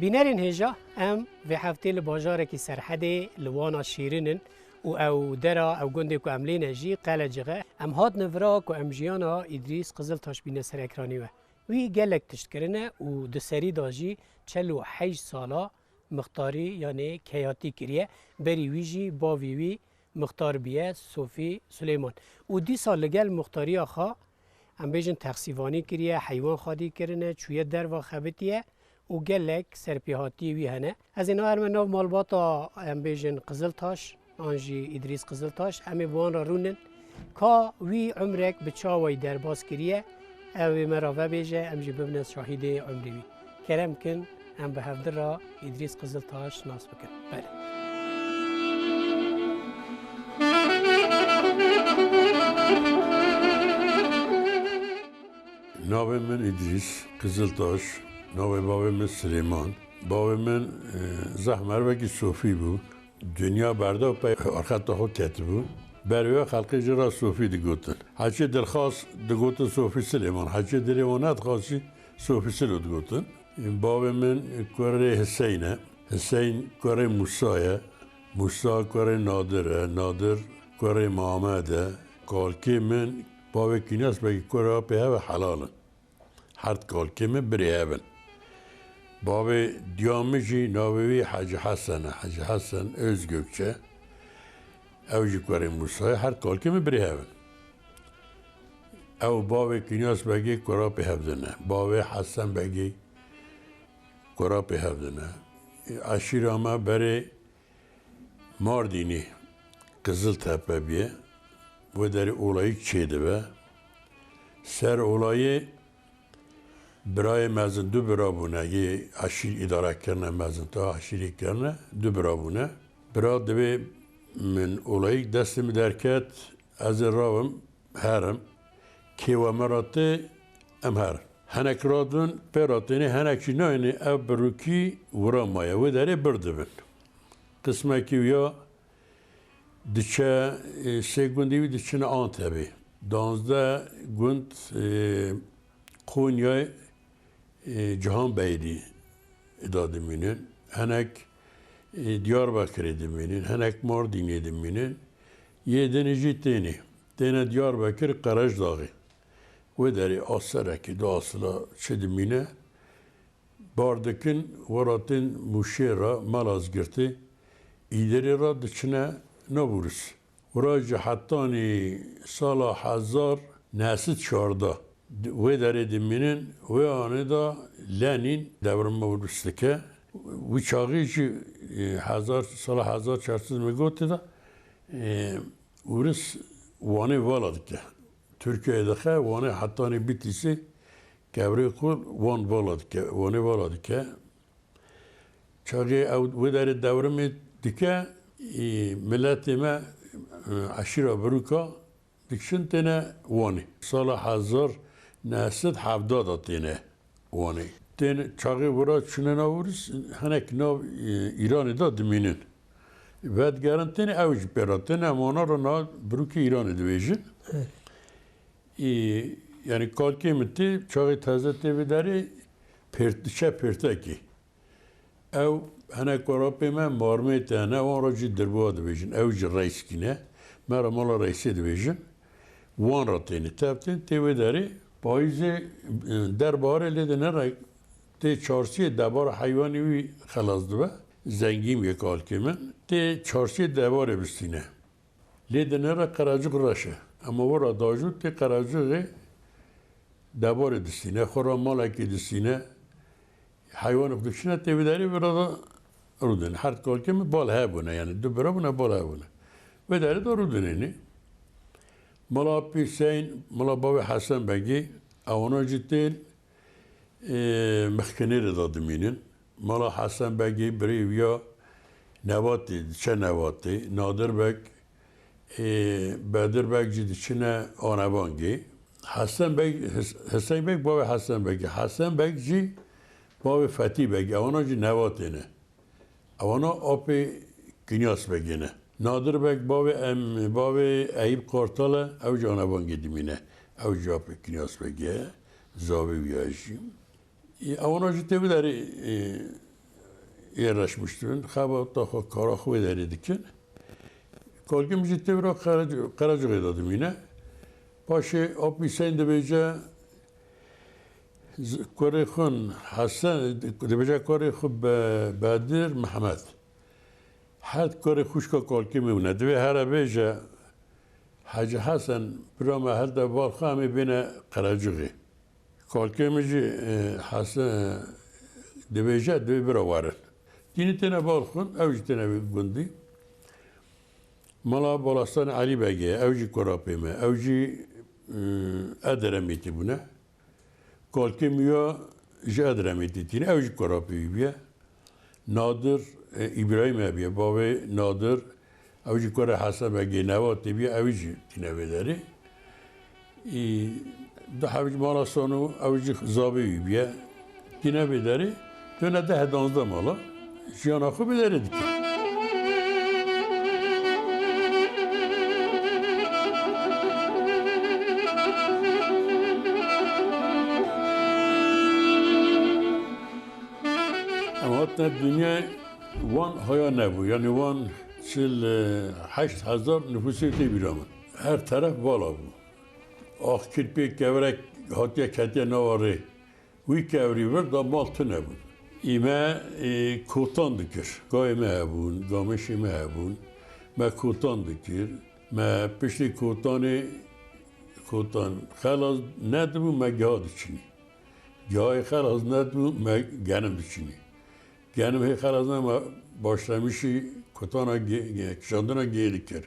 بینرین هجا ام و هفته لباجاره کی سرحده لوانا شیرینن و او درا او گنده کو املین جی قلجغه ام هات نورا کو ام جیانا ادریس قزل تاش بینه سر اکرانی و وی گلک تشت کرنه و دسری داجی 48 سالا مختاری یعنی کیاتی کریه بری ویجی با ویوی مختار بیه صوفی سلیمان و دی سال لگل مختاری آخا ام بیجن تقسیوانی کریه حیوان خادی کرنه چویه در و خبتیه و گلک سرپیهاتی وی هنه از اینا ارمناو مالباتا ام بیجن قزل تاش آنجی ادریس قزل تاش امی بوان را رونن که وی عمرک بچاوی در باز کریه او مراوه بیجه ام جی ببنه شاهد عمری وی کرم کن ام به هفته را ادریس قزل تاش ناس بکن بله نام من ادریس قزل تاش نام بابا من سلیمان بابا من زحمر وکی صوفی بود دنیا برده و پی آرخط خود تحت بود بروی خلقی جرا صوفی دگوتن هرچی دلخواست دگوتن صوفی سلیمان هرچی دلیوانت خواستی صوفی سلو دگوتن بابا من کره حسینه حسین کره موسیه موسی کره نادره نادر کره محمده کالکی من بابا کیناس بگی کره پی هوا حلاله هر کالکی من بری هبن بابا دیامجی ناوی حاج حسن özgökçe اوجی کره موسی هر کالکی من بری هبن او بابا کیناس بگی کره پی هبدنه بابا حسن بگی کره پی هبدنه اشیرامه بری ماردینی قزل tepe بیه و در olayı çeydi be ser olayı برای مزن دو برابونه یه اشیر اداره کرنه مزن تا اشیری کرنه دو برابونه برای دوی من olayı دستم درکت از راوم هرم که و مراته ام هر هنک رادون پیراتینی هنکی ناینی او بروکی ورامایه و داره بردبن قسمه که یا دچه سه گوندی و دچه آنتبی دانزده گوند Konya'ya Cihan Beyli idadiminin, henek Diyarbakır ediminin, henek Mardin ediminin, yedinici teni, tene Diyarbakır Karaj Dağı. Ve deri asaraki dağısla çedimine, bardakin varatın muşera Malazgirt'i, ideri radıçına ne vuruz? Uracı hattani sala hazar nesit çarda. و داره دمینن و آنه دا لنین دورم مورستکه و چاقیش 1400 میگوته دا ورس وانه والد که ترکیه دخه وانه حتی بیتیسی کبری خود وان بالاد که وانی بالاد که چاقی او ودار دورم دیگه ملت ما عشیره بروکا دکشن تنه وانی سال 1970 تنه وانی تن چاقی ورا چونه نورس هنک نو ایران داد مینن بعد گرن تنه اوج براتن امانا رو نا بروک ایران دویجن yani kalkemeti çağı taze tevidari pertişe perteki. Ev hene korapeme marmete ne oracı derboğa dibejin. Evci reis kine. Mera mala reisi dibejin. Wan rateni teptin tevidari payızı derbare lede ne te çarşıya debar hayvani vi xalazdı be. Zengin bir kalkemen. Te çarşıya debar bistine. Lede ne karacık raşı. Ama vara dajut te karacığı دبار دستینه خورا مالکی دستینه حیوان خودشونه تیوداری برادا رودن هر کار که بال هبونه یعنی دو برا بونه بال هبونه و داره دا رودن اینی مالا پیسین مالا باب حسن بگی اونا جتین مخکنی رو دادمینن مالا حسن بگی بریویا نواتی چه نواتی نادر بگ بدر بگ جدی چنه آنوانگی Hasan Bey baba Hasan Bey. Hasan Bey ji baba Fatih Bey. Avana ji nevatene. Avana api Kinyas Bey'ine. Nadir Bey baba Eyüp Kartal'a ev canavan gidimine. Ev cevap Kinyas Bey'e zavi viyajim. Avana ji tevileri yerleşmiştir. Xabat da kara kuvvetleri dikin. Kalkim ji tevra Karacık dedim yine. باشه آب میسین دبیجه کاری خون حسن دبیجه کاری خوب بدر محمد حد کاری خوش که کال کی میونه دوی هر بیجه حاج حسن برام هر دبار خواهی بینه قراجوغی کال کی میجی حسن دبیجه دوی برا وارد دینی تنه بال خون اوجی تنه گندی مالا بالاستان علی بگه اوجی کراپیمه اوجی ادرمیتی بونه کالکمیو جه ادرمیتی تینه اوجی کراپیمیه نادر ابراهیم بیه بابه نادر اوجی کار حسن بگه نواتی بیه اوجی تینه بداری ده اوجی مالا سانو اوجی زابی بیه تینه بداری تونه ده 12 مالا جیان آخو بداری دیگه hatta dünya Van haya nebu yani Van 8000 nüfusu bir ama her taraf bala bu. Ah kirpi kevrek hatta katiye navarı. Bu kevri var da maltı nebu. İme kutan dikir. Gayme hebun, gamışime hebun. Me kutan dikir. Me pişti kutanı kutan. Xalaz nedu me gad içini. Gay xalaz nedu me genim içini. Genel bir karazına başlamışı kutana kişandına gelikir.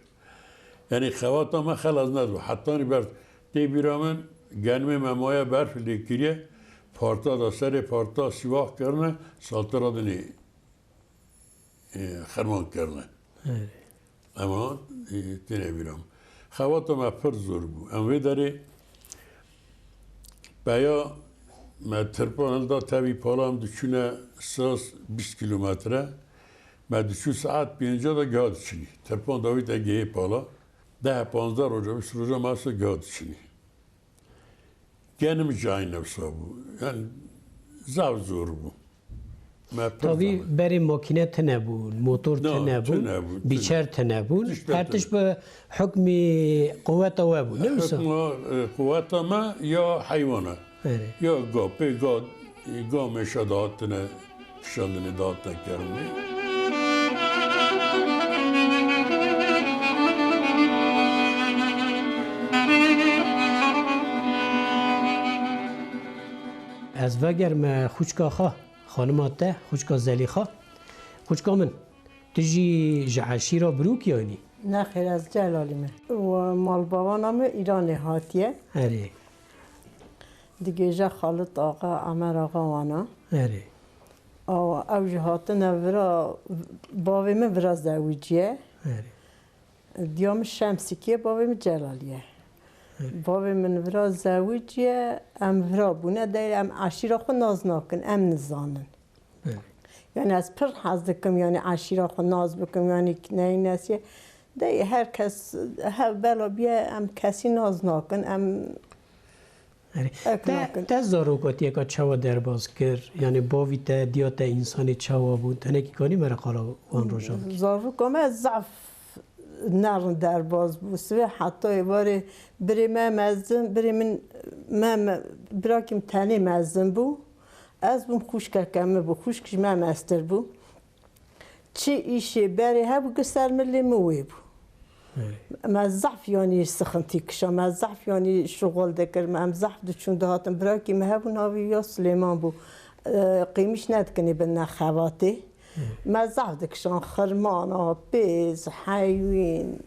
Yani xavata ma xalaz nedu. Hatta ni ber tebiramın genel memaya berfli kiriye parta da seri parta sivah karne saltara dini xerman karne. Ama tebiram. Xavata ma pır zor bu. Ama deri baya me tırpanılda tabi palam düşüne saz 20 kilometre me düşün saat birinci da gâd içini. Tırpan David Ege'ye pala 10-15 roca bir sürece masa gâd içini. Genim cahin nefsa bu. Yani zav zor bu. Tabii beri makine tenebun, motor tenebun, biçer tenebun. Tertiş bu hükmü kuvvete ve bu. Ne mi? Hükmü kuvvete ma ya hayvana. یا گا میشه دادتنه شندنی دادتن کردنی از وگرم خوشکا خواه خانمات ده خوشکا زلی خواه خوشکا من تجی جعشی را بروک یعنی؟ نه خیر از جلالی من و مال بابانم ایران هاتیه هره دیگه جا خالد آقا عمر آقا وانا اره او جهاتن ورا باوی من ورا زوجیه اره دیام شمسیکیه باوی من جلالیه باوی من ورا زوجیه ام ورا بونه دایر ام عشیرا خو ناز ناکن ام نزانن اره یعنی از پر حز دکم یعنی عشیرا خو ناز بکم یعنی نه نسیه دی هر کس بلا بیه ام کسی ناز ناکن ام تا زاروگاتی که چوا درباز کرد یعنی باوی تا دیات انسانی چوا بود تنه کی کنی مرا قالا وان رو جان زارو کم ضعف نرن درباز بود سوی حتی باره بری من مزن بری من براکم تنی مزن بود از بوم خوش کمه بود خوش کش من مستر بود چه ایشه بری هبو گسر ملی موی بود ما ضعف یعنی سخنتی کشم ما ضعف یعنی شغل دکر ما ضعف دچون دهاتم براکی ما هبو ناوی یا سلیمان بو قیمش ندکنی به نخواتی ما ضعف دکشان خرمانا بیز حیوین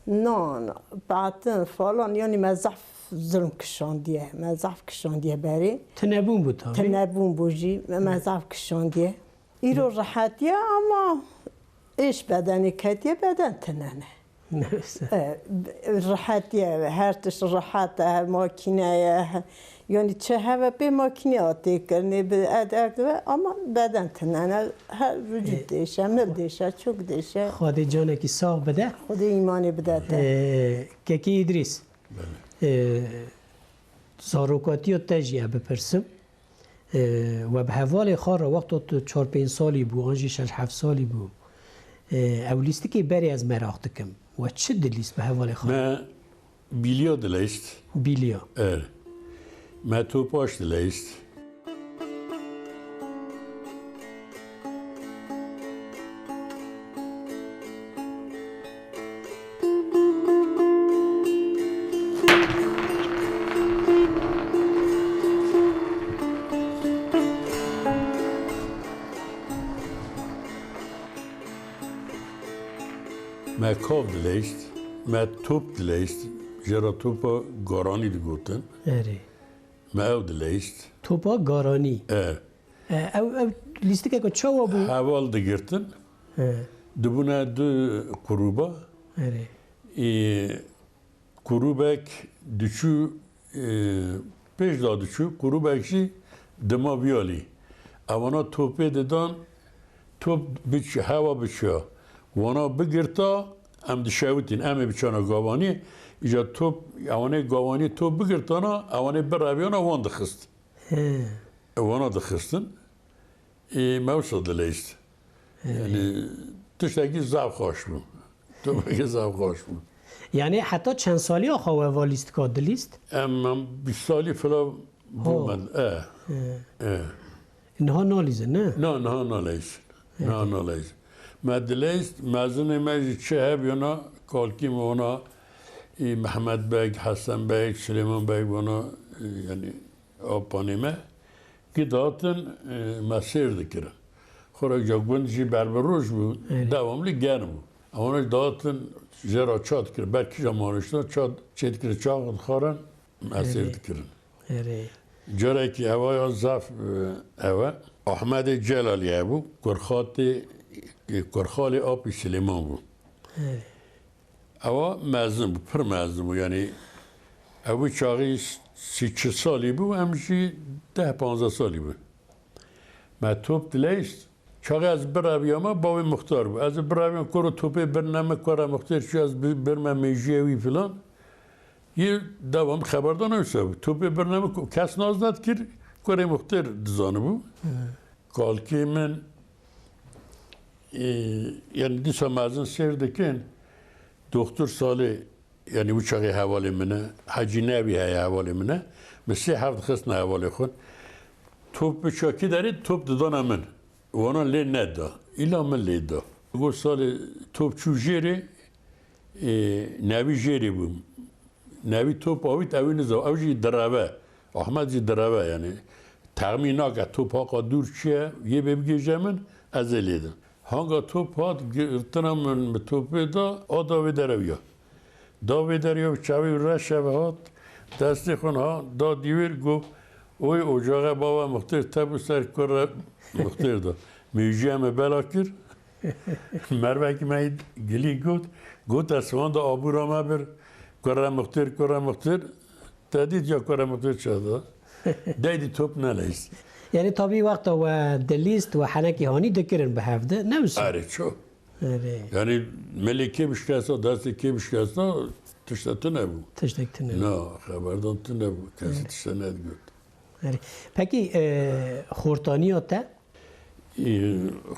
نان باطن فلان یعنی ما ضعف ظلم کشان دیه ما ضعف کشان دیه بری تنبون بود تنبون بوجی ما ضعف کشان دیه ایرو راحتیه اما ایش بدنی کتیه بدن تننه راحتیه هر تش راحته ماکینه یعنی چه هوا به ماکینیاتی کنی به ادعا اما بدن تننه هر وجود دیشه مل دیشه چوک دیشه خواهد جانه کی ساق بده خود ایمانی بده که ادریس زاروکاتی و تجیه بپرسم و به حوال خار وقت 4-5 سالی بود آنجی 6-7 سالی بود اولیستی که بری از مراخ دکم و چه دلیست به حوال خار؟ ما بیلیا دلیست بیلیا ما توپاش دلیست ما کاف دلیست ما توپ دلیست جرا توپا گارانی دگوتن اره ما او دلیست توپا گارانی او لیستی که چه بود؟ حوال دگرتن دبونه دو قروبا اره قروبک دچو پیش داد دچو قروبکشی دما بیالی اوانا توپه دادن توپ بچ هوا بچه وانا بگرتا ام دشاوتین ام بچانا گاوانی ایجا توپ اوانه گاوانی توپ بگرتانا اوانه برابیانا وان دخست وانا دخستن موصل دلیست یعنی تشتاکی زعب خوش بود تو بگه زعب خوش بود یعنی حتی چند سالی آخواه والیست که دلیست؟ ام 20 سالی فلا بومد اینها نالیزه نه؟ نه نالیز نه نالیز مدلیست مزن مجی چه هبیونا کالکی مونا محمد بیگ حسن بیگ سلیمان بیگ مونا یعنی آپانیمه که داتن مسیر دکرن خورا جاگوند جی بربروش بود دواملی گرم بود اونا داتن جرا چاد کرد برکی جامانشتا چاد چید کرد چاقد خورن مسیر دکرن جرایی که هوای زف هوا احمد جلالی بود کرخالی آبی سلیمان بود اوا مزن بود پر مزن بود یعنی اوی چاقی 30 سالی بود همچی 10-15 سالی بود من توپ دلیست چاقی از برابیاما باوی مختار بود از برابیام کرو توپه برنامه کارا مختار چی از برمه میجیوی فلان یه دوام خبردار نمیشه بود توپه برنامه کس ناز ند کرد کاری مختار دزانه بود کالکی من یعنی دیسا مازن سیر دکن دکتر سالی یعنی uçağı havalimanı Hacı Nebi havalimanı mesela hafta kısmı havalimanı top uçağı deri top dudan amen ona le neda illa men le da bu sali topçu jeri Nebi jeri bu Nebi top avit aviniz avcı darabe Ahmetci darabe yani tahminaga top haqa durçiye ye bebgejemen azelidim hangi top hat girtinamen topu da o da ve dereviyor. Davi deriyor çavi raşe ve hat دست خون ها دا دیویر گو اوی اجاقه بابا مختار تبو سر کره مختار دا میوجی همه بلا کر مروه که من گلی گوت اسوان دا آبو را ما بر کره مختار تدید یا کره مختار شده دیدی توپ نلیست یعنی طبی وقت و دلیست و حنکی هانی دکرن به هفته نمسه آره چو آره yani meleke bişkasa, dersi ke bişkasa tişte ne bu? تشتکت نه Ne, haberdan ne bu? Kesi tişte ne diyor? آره پکی خورتانی تا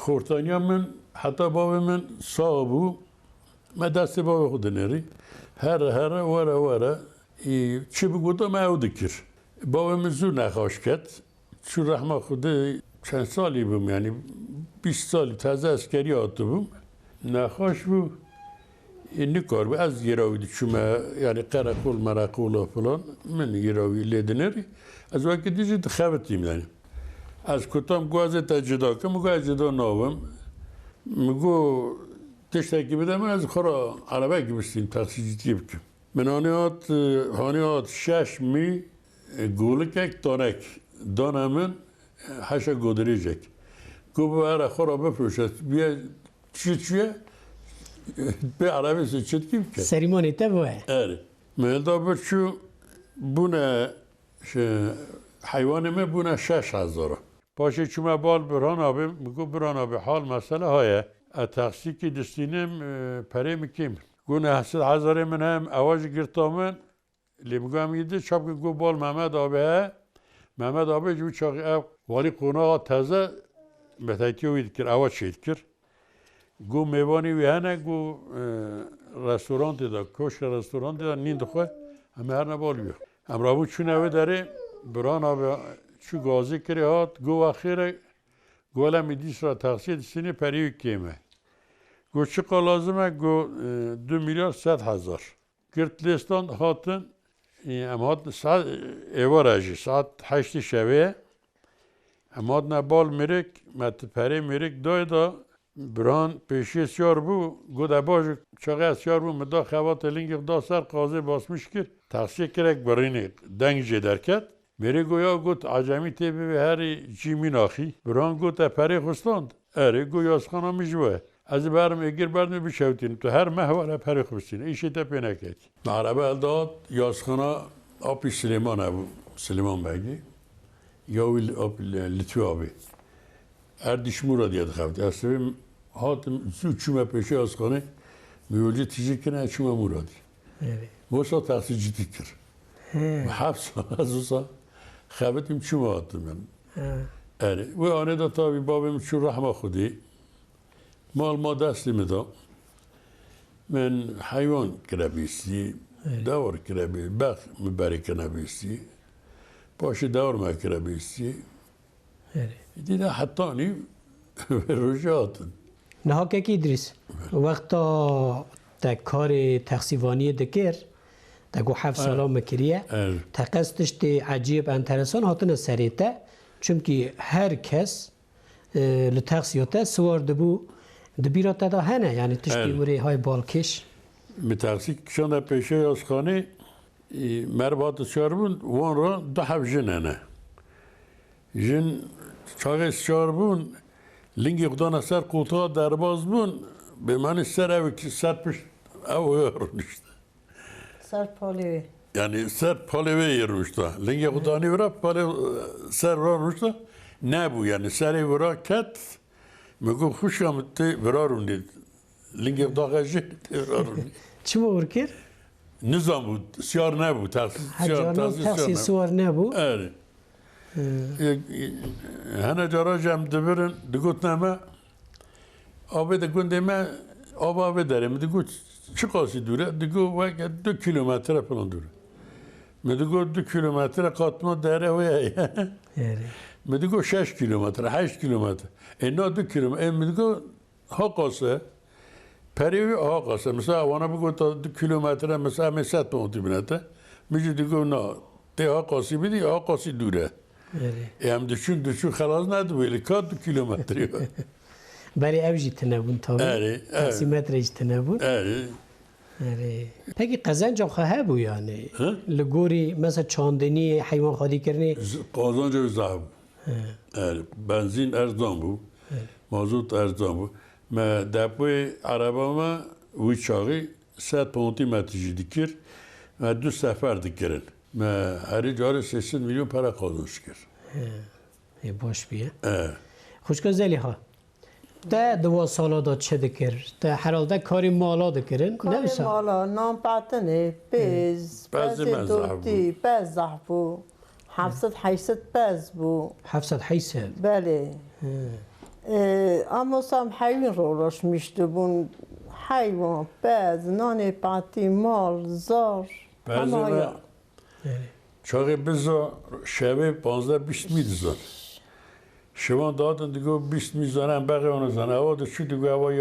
Xortaniyamın hatta babamın sağ bu. Me desti baba kudeneri. Her vara çi bu kuda me o dikir. Babamın zu ne hoşket. Şu rahma kudu çend sali bum yani 20 sali taze askeri attı bum. Ne hoş bu. Nikar bu az yeravidi çüme yani karakol marakol falan men yeravi ledineri. Az vakit dizi xabetim yani. از کتام گوازه تجدا که مگو اجدا ناوم مگو تشتکی بدم من از خورا عربه که بستیم تخصیصی بکم من هانیات 6 می گولک یک دانک دانمن هشا گودریجک گو بره خورا بفروشد بیا چیه به عربه سچت کی بکن سریمانی تا بوه اره من دا برچو بونه حیوانمه بونه 6000 باشه چومه بال بران آبی میگو بران آبی حال مسئله های تقصی که دستینم پره میکیم گونه 8000 من هم اواج گرتامن لی میگو هم یده چاب که گو بال محمد آبی جو چاقی او والی قونا تازه متایتی وید کر اواج شید کر گو میوانی وی هنه گو رستوران دا کوش رستوران دا نیند خواه همه هر نبال بیو امرابو چونه وی داره بران آبی چو گازی کری هات گو اخیره گولا میدیس را تقصیر سینی پریوی کیمه گو چقا لازمه گو 2 میلیارد 100 هزار گرت لیستان هاتن ام هات ساعت ایوار اجی ساعت 8 شبه ام هات نبال میرک مت پری میرک دای دا بران پیشی سیار بو گو دا باج چاقه سیار بو مدا خوات لینگ دا سر قاضی باسمش کرد تقصیر کرک برینی دنگ جدر کرد میره گویا گوت عجمی تیبی به هر جیمی ناخی بران گوت پری خستاند اره گویا از خانه میجوه از برم اگر برم بشوتین تو هر محور پری خستین ایشی تا پی نکد معربه الداد یاسخانه آبی سلیمان ابو سلیمان بگی یا آب لطفی آبی اردیش مورا دیاد خفت اصلا هاتم زو چومه پیشه یاسخانه میولی تیجی کنه چومه مورادی موسا تقصیر جدی کرد حبس از اوسا خبتیم چی ماهاتم من اره و آنه دا تابی بابیم چون رحمه خودی مال ما دستی میدا من حیوان کربیستی دور کربیستی بخ مبری کربیستی پاش دور ما کربیستی دیده حتانی روژاتن نه ها که ادریس وقتا تا کار تقصیوانی دکر تا گو 7 سالا مکریه تا قصدش تی عجیب انترسان هاتن سریته چونکی هر کس لتقصیاته سوار دبو دبیرا تا دا هنه یعنی تشتی وری های بالکش متقصی کشان در پیشه یاسخانه مربات سیار بون وان را 2 حب جنه نه جن چاقه سیار بون لینگی خدان سر قوطا درباز بون به من سر اوی که سر پشت او یارونشت سر پالیوی yani ser paleve yermişti. Linge kutani vura pale ser varmıştı. Ne bu yani seri vura ket. Mego kuşamıttı vurarım dedi. Linge dağacı vurarım. چی ورکر؟ Nizam bu. Siyar ne bu? تقصی سوار نه بو؟ Evet. Hene cara cem dibirin digut neme abi de gündeme abi derim digut çıkası dure digut ve 2 kilometre falan dure. Me digut 2 kilometre katma dere ve me digut 6 kilometre 8 kilometre. Ne 2 kilometre me digut hakası perivi hakası mesela bana bu 2 kilometre mesela mesat muhtemelen mi digut ne te hakası bidi hakası dure. Hem düşün خلاص نده ولی 4 kilometre. برای اوجی تنبون تابی؟ تقسیمت ریج تنبون؟ آره پکی قزنج هم خواه بو یعنی لگوری مثلا چاندنی حیوان خادی کرنی قازانج زعب بنزین ارزان بود مازوت ارزان بود ما دپوی عربا ما وی چاقی 150 متری دیگر و 2 سفر دیگرن ما هر جاره 300 میلیون para قازانش کرد باش بیه خوشگاه زلی ها تا 2 سالا دا چه دکر؟ تا حالده کاری مالا دکرن؟ کاری مالا نام پتنه پز دوتی پز زحبو 700 پز بو 700 بله اما سام حیوان رو راش میشته بون حیوان پز نان پتی مال زار پز چاقی بزا شبه 15-20 میدزان شوان دادن دیگه 20 میزنن بقیه اونو زنن هوا دو چی دیگه هوا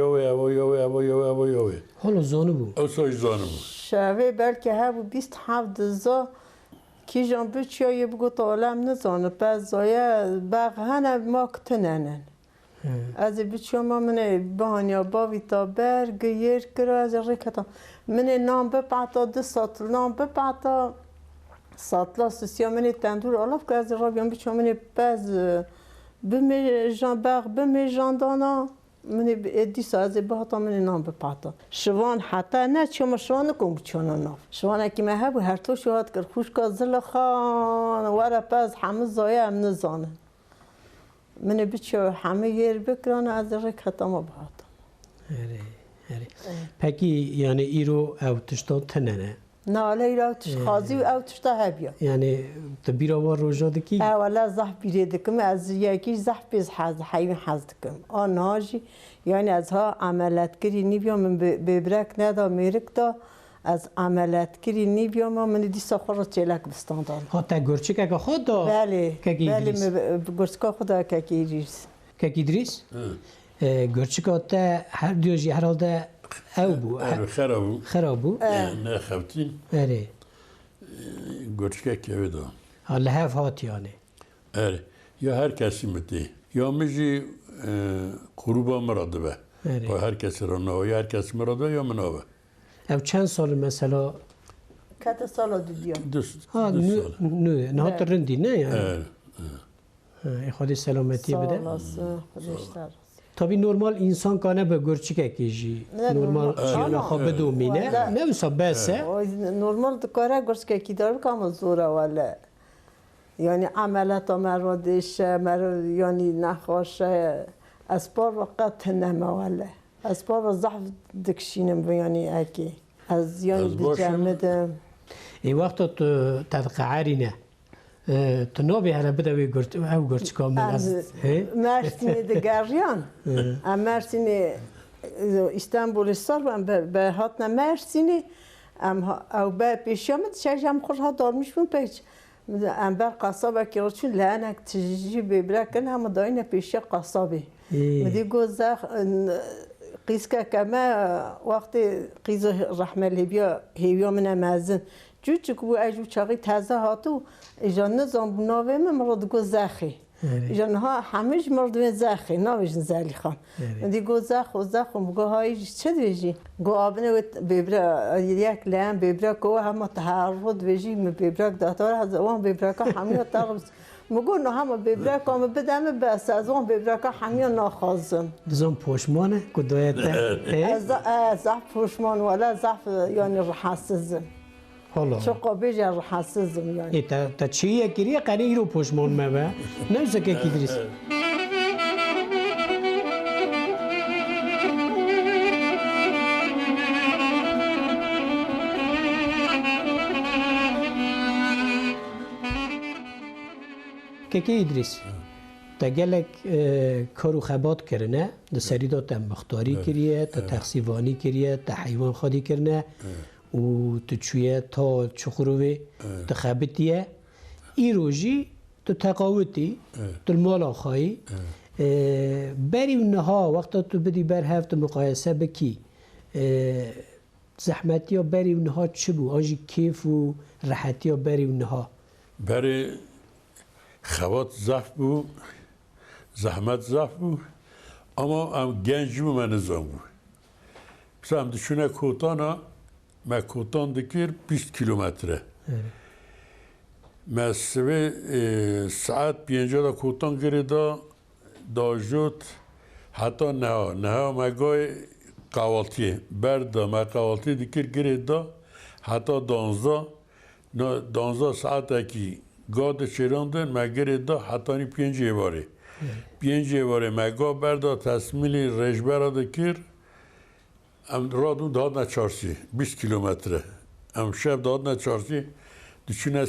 حالا زانو بود اوسای زانو بود شبه بلکه هبو 27 دزا کی جان بچیایی بگو تا عالم نزانه پس زایه بقیه هنه ما کتننن از بچیا ما منه بانیا باوی تا برگ یر کرا از ریکتا منه نام بپعتا 2 ساعت نام بپعتا ساعتلا سسیا منه تندور آلاف که از رابیان بچیا منه پس بمی جان باغ بمی جان دانا منی ادی سازه باتا منی نام بپاتا شوان حتی نه چما شوان نکن بچانا ناف شوان کی مه هر هر تو شوات کر خوش کا زل خان ورا پس همه زایه هم نزانه منی بچو همه یر بکران از رک حتی ما باتا هره پکی یعنی ایرو او تشتا تننه نه ولی ایرو تش خازی و او تشتا هبیا یعنی تبیرا و روزا دکی اولا زح بیره دکم از یکی زح بیز حز حیوان حز دکم آنهاجی یعنی از ها عملت کری نیبیا من ببرک ندا میرک دا از عملت کری نیبیا من دی سخور رو چلک بستان دارم ها تا گرچه که خود دا بله گرچه خدا که ایریس که ایدریس گرچه که تا هر دیوژی هر حال دا او بو خرابو نه خفتین اره گرچه که ودا حالا هف هات یعنی اره یا هر کسی متی یا میجی قروبا مراده به هر کسی را نوه یا هر کسی مراده یا منوه او چند سال مثلا کت سال دیدیم دو سال نه تا رندی نه یعنی خودی سلامتی بده طبی نرمال انسان کانه به گرچه که کیجی نرمال جیانا خواب دومینه نه بسا بسه نرمال دکاره گرچه که کی داره کامل زوره ولی یعنی عملت مرادش یعنی نخواشه اسپار وقت نمه ولی اسپار و ضعف دکشینم یعنی اکی از یعنی بجمدم این وقت تو تدقعاری نه تو نابی هره بده وی او گرچه کامل از مرسین دگریان مرسین استانبول سال به هاتنا مرسینی او به پیشیامد شجم خورها دارمیش بون پیچ انبر قصابه که چون لعنک تجی ببرکن هم داین پیش قصابه مدی گوزخ قیس که کما وقتی قیز رحمه لیبیا هیویا من مازن جو چکو اجو چاقی تازه هاتو ایجان نظام بناوه من مرد گوزخی ایجان ها همش مرد زخی ناویش زلی خان مدی گوزخ و زخ و مگه های چه دویجی گو آبنه ببرا یک لام ببرا کو هم تحرد ویجی ببرا داتور از اون ببرا که همه ترس مگو نه هم ببرا کام بدم بس از اون ببرا که همه ناخازم زم پوشمانه کدایت از پوشمان ولا ضعف یعنی حساسم حالا چه قابل جر حساسم یعنی تا چیه کریه قری رو پوشمان مبه نمیشه که کیدریس که ایدریس تا گلک کارو خبات کرنه ده سری دا تا مختاری کریه تا تقسیوانی کریه تا حیوان خادی کرنه و تو چویه تا چخروه تا خبتیه ای روژی تو تقاوتی تو المال آخایی بری اونها وقتا تو بدی بر هفت مقایسه بکی زحمتی ها بری اونها چه بو؟ آنجی کیف و راحتی ها بری اونها بری خوات ضعف بود زحمت ضعف بود اما هم گنج بود من نظام بود مثلا هم دشونه کوتانا ما کوتان دکر 20 کیلومتره ما سوی ساعت 50 دا کوتان گری دا جوت حتی نه ما گوی قوالتی برد ما قوالتی دکر گری دا حتی 12 ساعت اکی گاد چراندن ما گری دا حتی نی 5 واره 5 واره ما گا برد تصمیلی رجبر دکر ام رادون داد نه چارسی 20 کیلومتره ام شب داد نه چارسی دچونه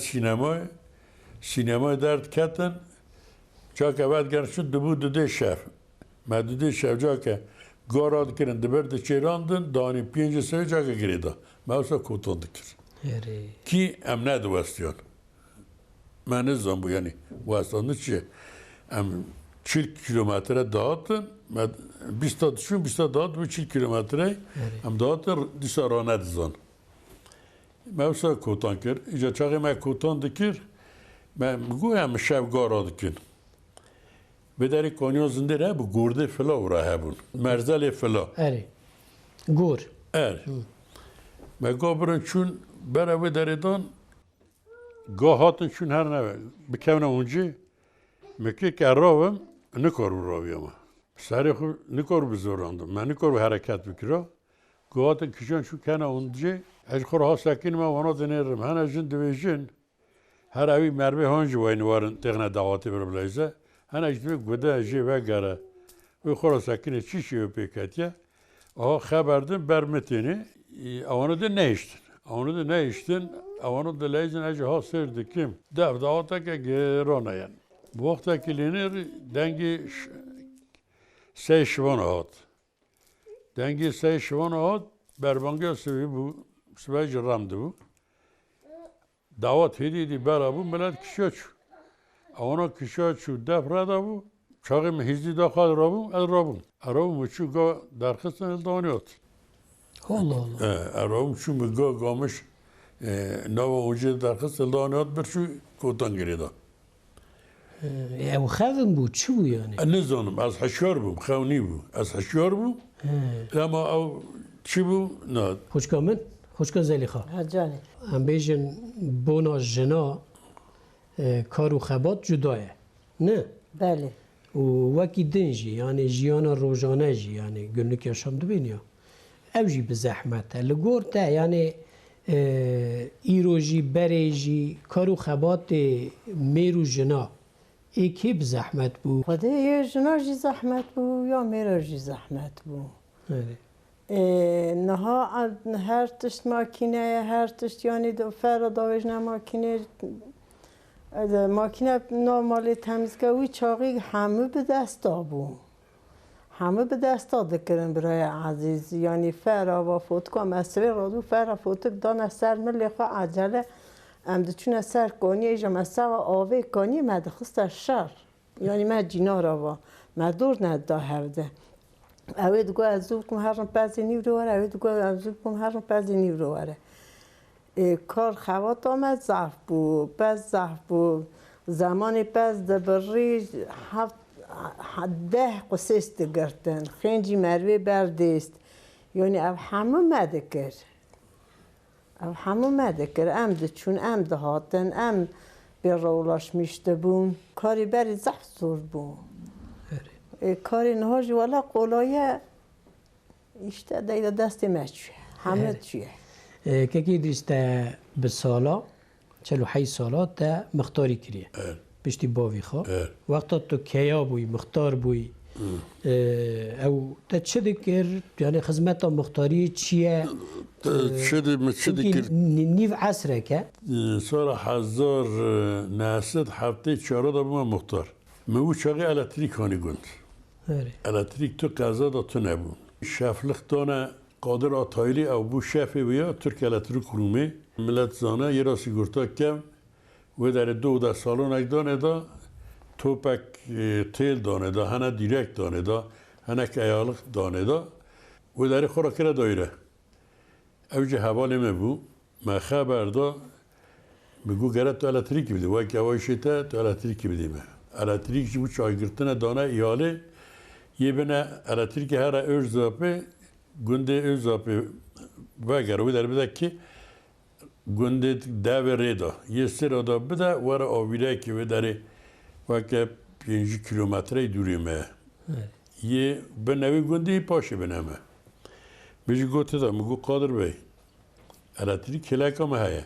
سینمای درد کتن جا که بعد گرم شد دبو دوده شب ما دوده شب جا که گاراد کردن دبرد چیراندن دانی 5 سوی جا که گریده ما اوسا کوتان دکر کی ام ند وستیان من نزدم بو یعنی وستانده چیه ام 40 کیلومتره دادن 20 داد bu 40 kilometre am dağıtır dışa rana dizan. Mevsa kotan kir. İca çağı me kotan dikir. Ben goyam şev gara dikin. Bederi kanyon zinde re bu gurde fila ura hebun. Merzeli fila. اری گور Me gabırın çün bere bederidan gahatın çün her neve. Bikevne unci mekik erravım ne karu raviyama. سری خو نکار بزرگاندم من نکار به حرکت بکرا گوات کشان شو کنه اونجا از خور ها سکین ما وانا دنیرم هن اجن دویجن هر اوی مربی هنج واین وارن تغنه دعواتی بر بلایزه هن اجن گوده اجی وگره و خور سکین چی شیو پیکتیه آها خبردن برمتینی اوانو ده نیشتن اوانو ده لیزن اجی ها سر دکیم دعواتا که گرانه ین وقتا که لینر دنگی سه شوان هات دنگی سه شوان هات بربانگی سوی بو سوی جرامده بو دعوت هدیدی برا بو ملت کشاچو اونا کشاچو دف ردا بو چاقی مهیزی داخل رابو از رابو مچو گا درخستن الدانیات الله الله رابو چو مگا گامش نوا اونجا درخست الدانیات برشو کوتان گریدا او خدم بود چی بود یعنی؟ نزانم از هشیار بوم خونی بود از هشیار بوم اما او چی بود نه خوشکا من خوشکا زلیخا جانی هم بیشن بونا جنا کار و خبات جدایه نه بله و وکی دنجی یعنی جیانا روزانه جی یعنی گلنک یاشام دبینیا او جی به زحمته لگور تا یعنی ایروجی بریجی کار و خبات میرو جنا ایکی به زحمت بود خدا یه جناجی زحمت بود یا میراجی زحمت بود نها هر تشت ماکینه هر تشت یعنی فرا داوش نه ماکینه نرمالی تمیزگاهی چاقی همه به دست بود همه به دست داده کردن برای عزیز یعنی فرا و فوتکا مسئله رادو فرا فوتک دان سر ملی خواه عجله ام دچون سر کنی ایجا مسا و آوه کنی مدخست شر یعنی من جینا را و مدور ندا هفته اوه دگو از زوب کم هرم پزی نیو رو وره اوه دگو از زوب کم هرم پزی نیو رو وره کار خوات آمد ضعف بود پس ضعف بود زمان پس دبری 10 قصیست گرتن خینجی مروی بردیست یعنی او همه مده کرد او همه مده کرد ام ده چون ام ده هاتن ام به رولاش میشته بون کاری بری زفت زور بون کاری نهاجی والا قولایه ایشته دیده دستی مچوه همه چیه که که دیسته به سالا 48 سالا تا مختاری کریه بشتی باوی خواه وقتا تو کیا بوی مختار بوی او تا چه دکر یعنی خدمت مختاری چیه چه دکر نیو عصره که سال 1907 چهارا دا بوم مختار مو چاقی الکتریکانی گند الکتریک تو قضا دا تو نبون شفلختانه قادر آتایلی او بو شفی بیا ترک الکتریک رومی ملت زانه یه را سیگورتا کم و در 12 سالون اگدانه دا توپک تیل دانه دا هنه دیرک دانه دا هنه کیالق دانه دا و در خورا کرده دایره اوجه حوالی مبو ما خبر دا بگو گره تو الکتریکی بده و اگه هوایشیته تو الکتریکی بدیم الکتریک جی بو چای گرتنه دانه ایاله یه بینه الکتریک هر ارز زاپه گنده ارز زاپه وگر و در بده که گنده دو ریدا یه سر دا بده وره آویره که و داره وکه 5 کیلومتره دوری مه یه به نوی گنده پاشه بنامه بیشی گوته دا مگو قادر بی الاتری کلک هم هایه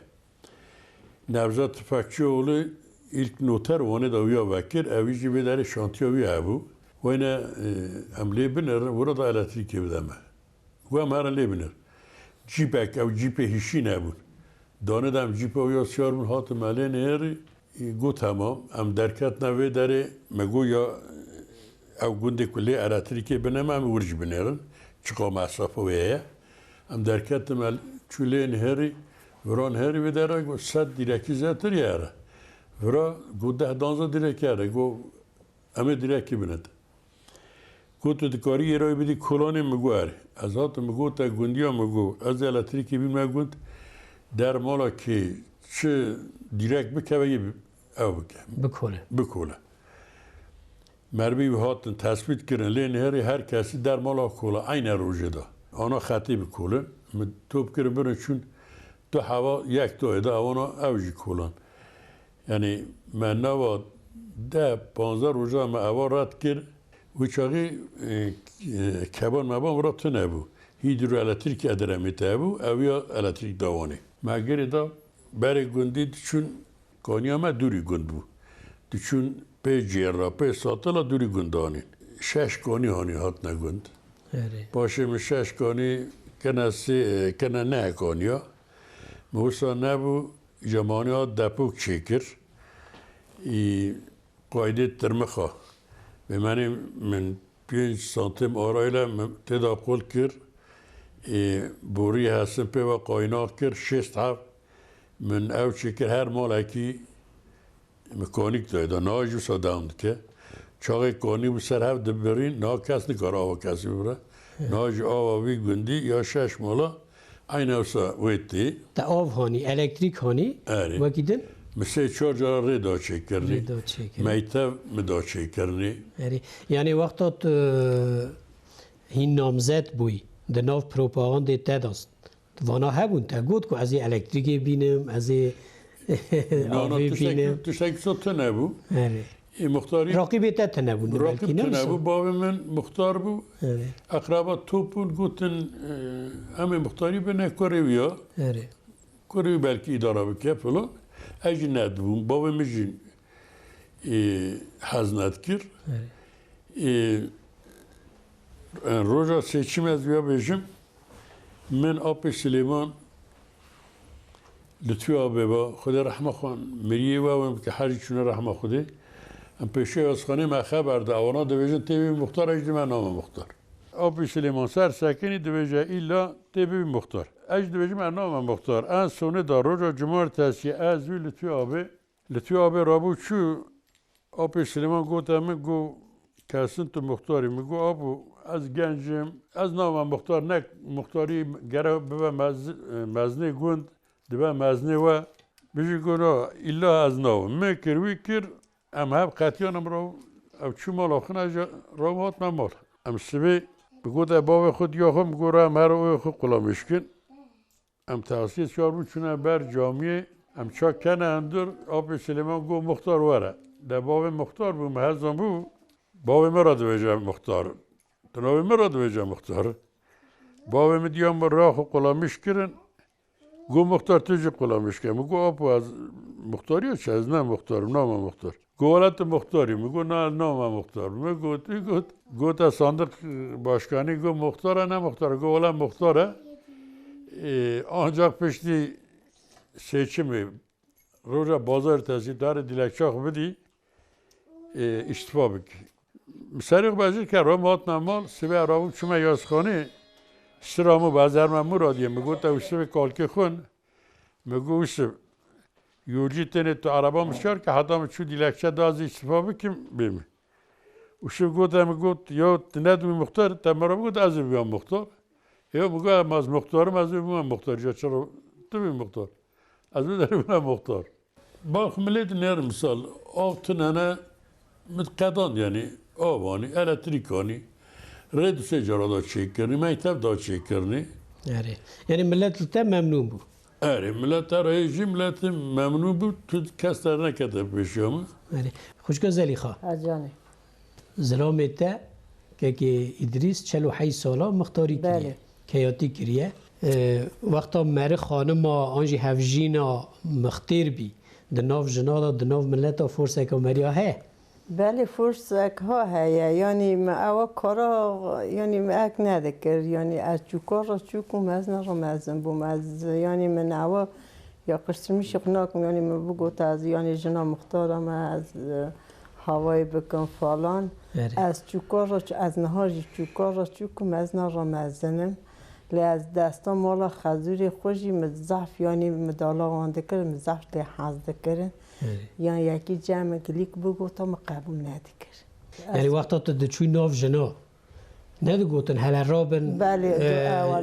نوزاد تفکچه اولو ilk noter vane da uya vekir evî be derê şantiya wî hebû wêne em lê binir wira da elektrîkê bideme û em herin lê binir cîpek ew cîpê hişî nebûn danê de em cîpa wî ya siyar bûn hatin me lê nêrî got hemam em derketine vê derê me goya ew gundê ku lê elektrîkê bineme em wir jî binêrin çiqa mesrafa wê heye em derketin me çû lê nêrî viran herî vê derê sed dîrekî zêtir yere Vra go 10-12 direk yere, go eme direki binet. Go tu dikari yeray bidi kolani mego er. Az hat mego ta gundiya mego. Az elektriki bin megund der mala ki çi direk bikeveyi ev bike. Bikole. Bikole. Merbi hatın tespit kirin lê neheri her kesi der mala kola aynı roje da. Ana xatî bikolin. Top kirin birin çün tu hava yek tu eda ona ev jî kolan. Yani من نوا 10-15 روزا ما اول رد کرد و چاقی کبان مبان ورا تو نبود هیدرو الکتریک ادرمیت بود اویا الکتریک دوانی مگر دا برای گندی چون کانیا ما دوری گند بود چون به جیرا به ساتلا دوری گندانی 6 کانی هانی هات نگند باشه من 6 کانی کنه نه کانیا موسا نبود جمانی ها دپوک چیکر قاعده ترمخه به من 5 سانتیم آرایله تداب قول کر بوری هستم پی و قاینات کر 6 حب من او چیکر هر مالکی مکانیک دایده ناجو ساداند که چاقی کانی بسر هف دبرین نا کس نکار آوا کسی ببره ناجو آوا وی گندی یا 6 مالا aynı olsa veytti. Ta av hani, elektrik hani. Evet. Vakidin? Mesela çocuğa reda çekerni. Reda çekerni. Meytev meda çekerni. Evet. Yani vaktat hin namzet buy. De nav propaganda tedast. Vana hebun te gut ku az elektriki binim, az avi binim. Tüşek sotu ne bu? Evet. Muhtari Rakibi te ne bu? Rakip ne bu? Babamın muhtar bu. Evet. Akraba topun gutun ama muhtari bene koreviya. Evet. Korevi belki idara bike falan. Ejned bu. Babamızın haznedkir. Evet. Roja seçim ezviya bejim. من آب سلیمان لطفی آبه با خدا رحمه خان مریه و هم که هر چونه رحمه خوده هم پیشه از خانه ما خبر ده آوانا دویجن تیبی مختار اجد من نام مختار آب سلیمان سر سکنی دویجه ایلا تیبی مختار اجد دویجه من نام مختار ان سونه دا روژا جمعه تاسیه ازوی لطفی آبه رابو چو آب سلیمان گو تامه گو کسن تو مختاری میگو آبو از گنجم از نام مختار نک مختاری گره به مزنه گوند دبه مزنه و بیشی گونا ایلا از نام میکر ویکر ام هب قطیانم رو او چو مال آخن از رو هات من مال ام سبی بگو ده باب خود یا هم گوره ام هر اوی خود قلامش کن ام تحصیل شار بود چونه بر جامعه ام چا کنه اندر آب سلیمان گو مختار وره ده باب مختار بود محزم بود باب مرا دویجه مختار تناوی مرا دویجه مختار بابا میدیم راه قلامیش کردن گو مختار تیجی قلامیش کرد میگو آب از مختاری چه از نه مختار نام مختار گو ولت مختاری میگو نه نام مختار میگو تا صندوق باشکانی گو مختاره نه مختاره گو ولت مختاره ancak peşti seçimi roja bazar tezgahları dilekçak bidi istifa bik. Mesela bazı ki ramat namal sibe ravuk çuma yazkhane sıramı bazar memur diye میگو تا وسه کالک خون میگو وسه یوجی تنه تو عربا مشار که حدا چو دیلکچه دازی استفا بکیم بیم وسه گوتا میگو یا ندوی مختار تمرا میگو از بیام مختار یا میگو از مختارم از بیام مختار یا چرا تو بیم مختار از بیام مختار با خملید نر مثال آفتن نه متقدان یعنی آوانی الکتریکانی رد سجارا دا چک کرنی مکتب دا چک کرنی آره یعنی ملت تا ممنون بود آره ملت را هیچی ملت ممنون بود تو کس در نکرده پیشیام آره خوشگاه زلیخا اجانه زلامه تا که ادریس 48 ساله مختاری بله. کریه کیاتی کریه وقتا مر خانم آنجی هفجینا مختیر بی دناف جنادا دناف ملتا فرصه که مریا ها بله فرصت ها هیا یعنی ما اوا کارا یعنی ما اک ندکر یعنی از چو کار را چو کم از نرم ازم بوم از یعنی من اوا یا قشتمی شقناکم یعنی ما بگوت از یعنی جنا مختارم از هوای بکن فالان از چو کار را از نهاجی چو کار را چو کم از نرم ازنم لی از دستا مالا خزوری خوشی مزعف یعنی مدالا وانده کرد مزعف لی حزده کرد یعنی یکی جمع کلیک بگو تا ما قبول ندکر یعنی وقتا تا دچوی ناف جنا ندو گوتن هلا رابن بله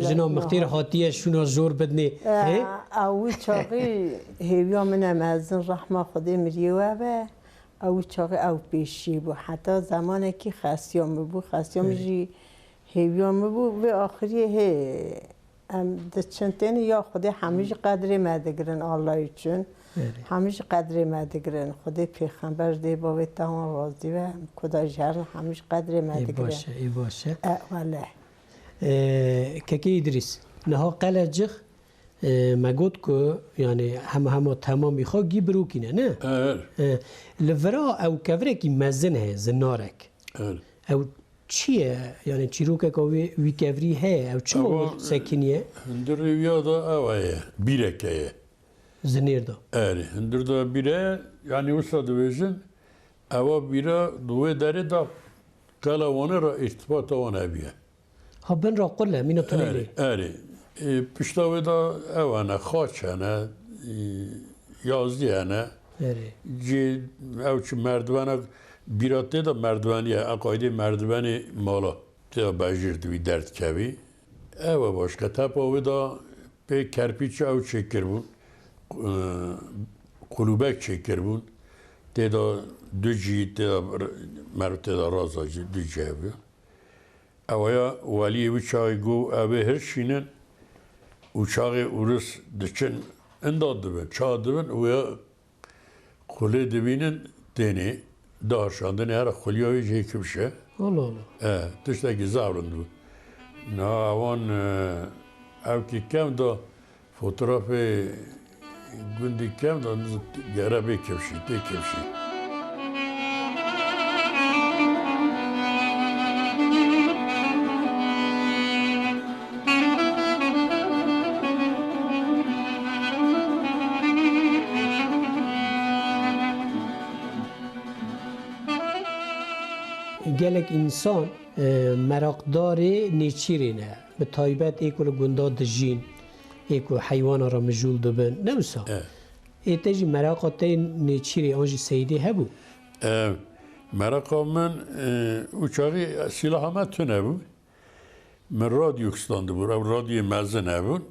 جنا مختیر حاتیه شونا زور بدنی اوی چاقی هیویا منم از رحمه خدا مریوه و اوی چاقی او پیشی بو حتی زمانی که خسیام بو خسیام جی هیویام بو و آخری هی دچنتین یا خدا همیش قدری مدگرن الله چون همیش قدری مدگرن خدا پیغمبر دی باوی تمام راضی و خدا جهر همیش قدری مدگرن ای باشه والله که ادریس نها قلجخ ما گفت که یعنی همه تمام میخواد گی بروکینه نه لورا او کوره کی مزن هه زنارک او چیه یعنی چیروکه که وی کوری هه او چه سکنیه هندر ریویا دا اوه بیرکه زنیر دا هندر دا بیره یعنی وسط دویژن اوه بیره دوی داره دا کلاوانه را ارتباط وانه بیه ها بن را قله مینو تونیلی پشتاوی دا اوانه خاچ هنه یازدی هنه جی او چه مردوانه بیراته دا مردوانیه اقایده مردوانی مالا تا بجیر دوی درد کوی اوه باش که تپاوی دا به کرپیچ او چکر بون قلوبک چکر بون تیدا دو جی تیدا مرو تیدا رازا جی دو جی بیون اوه ولی او چاقی گو اوه هرشینن او چاقی اورس دچن انداد دبن چاق دبن اوه خلی دبینن دینی دارشاندن هر خلیایی جه کبشه الله تشتاکی زارن بود نه اوان او که کم دا fotoğraf gündükken de yere bir kevşi, tek kevşi. gelek insan merakdari neçirine به تایبت ایکل گندا دجین ایکو حیوان را مجول دبن نوسا ایتجی مراقات نیچیری آنجی سیدی هبو مراقا من uçağı silahıma tüne bu. من رادیو کستانده بود. رادیو مزه نبود.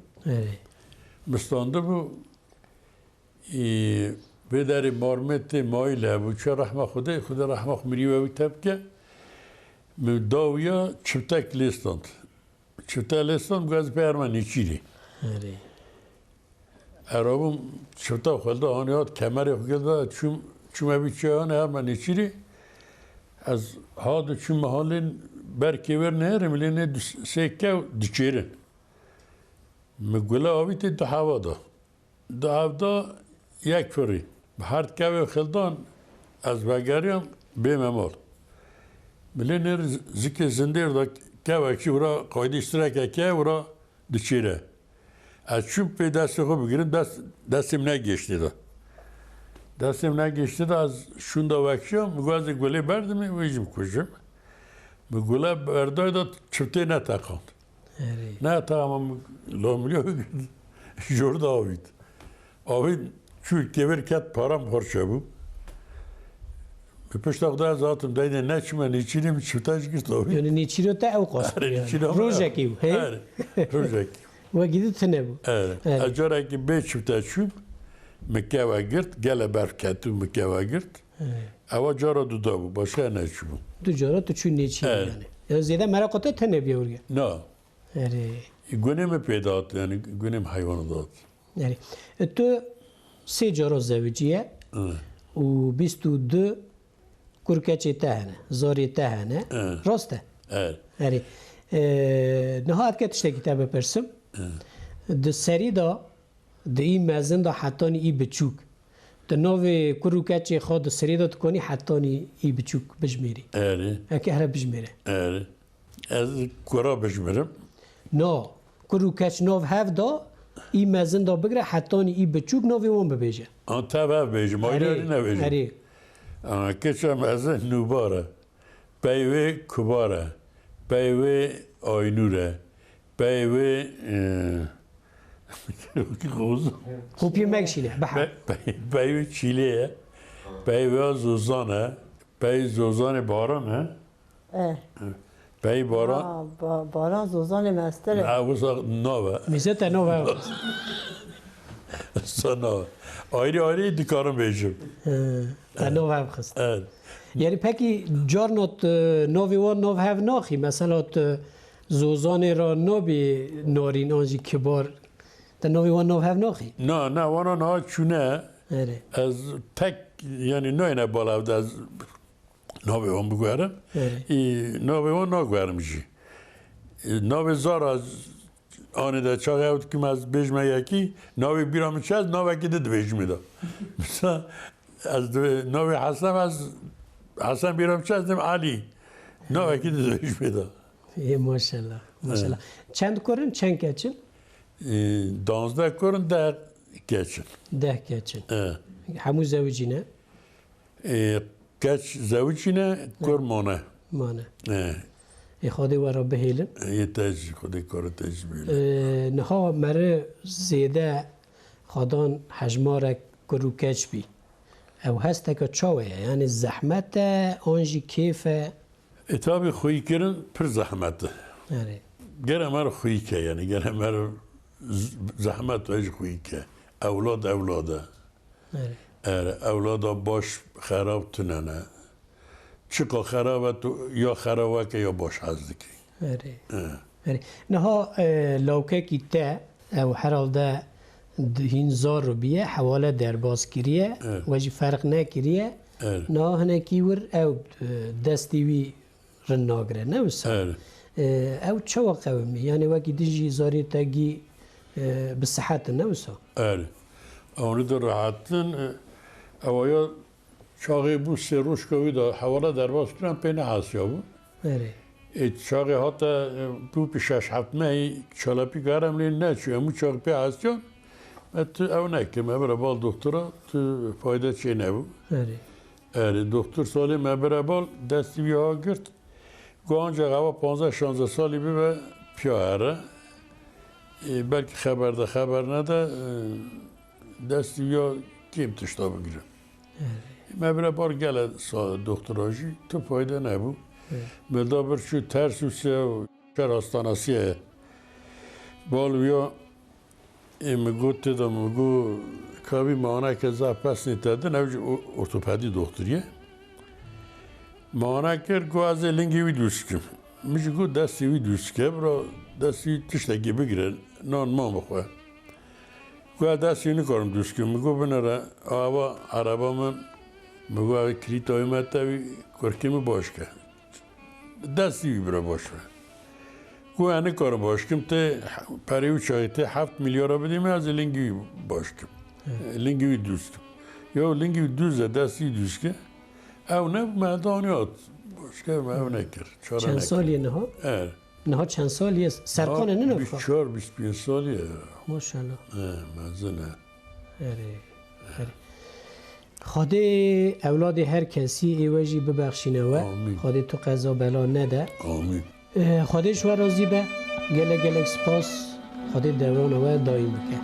مستانده بود. به در مارمت مایل بود. چه رحمه خدا رحمه خمیری و تبکه. من داویا چپتک لیستاند. چپتک لیستاند گاز پیرمن نیچیری. Arabım çöpte kaldı, aniyat kemeri kaldı, çüm eviçe ne hemen içeri. Az hadı çüm mahallin berke ver ne yerim, ne sekke düşerin. Mugula aviti dahavada. Dahavda یک فری. هر کاوی خلدان از بگریان بیممال. بلینر زکی زندیر دا کاوی کی ورا قایدی اشتراک کی ورا düşere. از چوب به دست خوب بگیرم دستم نگشتی دا. دستم نگشتی دا از شوندا وکشم مگوز گله بردم ویجم کشم. مگوله بردای دا چپته نتاقاند. نه تمام لاملیو جورد آوید. آوید چون کبر کت پارم خورشه بود. به پشت آقای زاتم دایده نچمه نیچینیم چپتاش گرد آوید. یعنی نیچینو تا او قاست. روزکی بود. روزکی. و گیدی تنه بود. اجاره که به چپتا چوب مکیوا گرد گله برکتو مکیوا گرد. اوا جارا دودا بود باشا نچوب. دو جارا تو چون نیچی یعنی. یا زیاده مراقات تنه بیورگه. نه. گونه می پیدات یعنی گونه حیوان داد یعنی تو 3 جارا زوجیه و 22 کرکچی تهنه زاری تهنه راسته یعنی نهایت که تشته کتاب پرسم ده سری دا ده این مزن دا حتی ای بچوک ده نوی کروکچی خود ده سری دا تکنی حتی ای بچوک بجمیری اکی هره بجمیره از کرا بجمیرم نه کروکچ نو هف دا ای مزن دا بگره حتی ای بچوک نوی وان ببیجه آن تبه بجم آیداری نبیجم کچم از نوباره پیوه کباره پیوه آینوره پیوه خوب یه مگشینه بحر پیوه چیله پیوه زوزانه پیوه زوزان بارانه پیوه باران باران زوزان مستره نه وسا نوه میزه تا نوه سا نوه آیری دکارم بیشم تا نوه هم خست یعنی پکی جار نوت نوی وان نوه هف ناخی مثلا زوزان را نوبی نارین آنجی کبار تا نوی وان نوه هف ناخی نه وانا نه چونه از تک یعنی نه بالا از نوی وان بگوارم نوی وان نگوارم جی نوی زار از آنه در چاقه بود که از بیجمه یکی نوی بیرام چه از نوی که دید بیجمه دا مثلا از نوی حسن بیرام چه از دیم علی نوی که دید بیجمه دا ماشالله ماشالله چند کرن چند کچن 12 کرن 10 کچن 10 کچن همو زوجینه کچ زوجینه کر مانه خودی ورا بهیلن یه تجی خودی کار تجی بیلن نها مره زیده خدان حجماره کرو کچ بی او هسته که چاوه یعنی زحمت آنجی کیفه اتابی خویی کرن پر زحمته گره مر خویی که یعنی گره مر زحمت ویج خویی که اولاده اولادا باش خراب تننه چقا خرابه تو یا خرابه که یا باش حزدکی نها لوکه کی تا او حرال ده هین زار رو بیه حواله درباز کریه وجی فرق نکریه نه هنه کیور او دستی وی رناگره نوسا او چوا قومی یعنی وکی دیجی زاری تاگی بصحت نوسا اونو در راحتن اویا چاقی بو سه روش کوی دا حواله درباز کنم پینه حسیا بود چاقی حتی بو پیشش حتمه چالاپی کارم لین نه چو امو چاقی پی حسیان تو او نکم ابرا بال دکترا تو فایده چه نبو دکتر سالی مبره بال دستی بیها گرد گوانجا غوا 15-16 سالی بی به پیاره بلکه خبر نده دستی بیا کیم تشتا بگیرم مبره بار گله دکتراجی تو فایده نبو ملدا برچو ترسوسه و شر آستاناسیه بالویا مگو تدا مگو کابی مانه که زه پس نیتده نوجه ارتوپدی دکتریه مانه کرد گو از لنگی وی دوست کم میشه گو دستی وی دوست که برا دستی تشتگی بگیره نان ما بخواه گو دستی نکارم دوست کم مگو بنره آوا عربا من مگو اوی کلیت آیمت تاوی کرکیم باش که دستی وی برا باش که گو اینه کارم باش کم ته پریو چایی ته 7 میلیارد بدیم از لنگی وی باش کم لنگی وی دوست کم یا لنگی وی دوست دستی دوست که او نه مردانیات باش که او نکر چند سالیه نها؟ نها چند سالیه سرکانه نه نفا؟ 24-25 سالیه ماشالله مزنه خدا اولاد هر کسی ایواجی ببخشینه و خدا تو قضا بلا نده آمین خدا شو راضی به گله سپاس خدا دوان و دایم بکن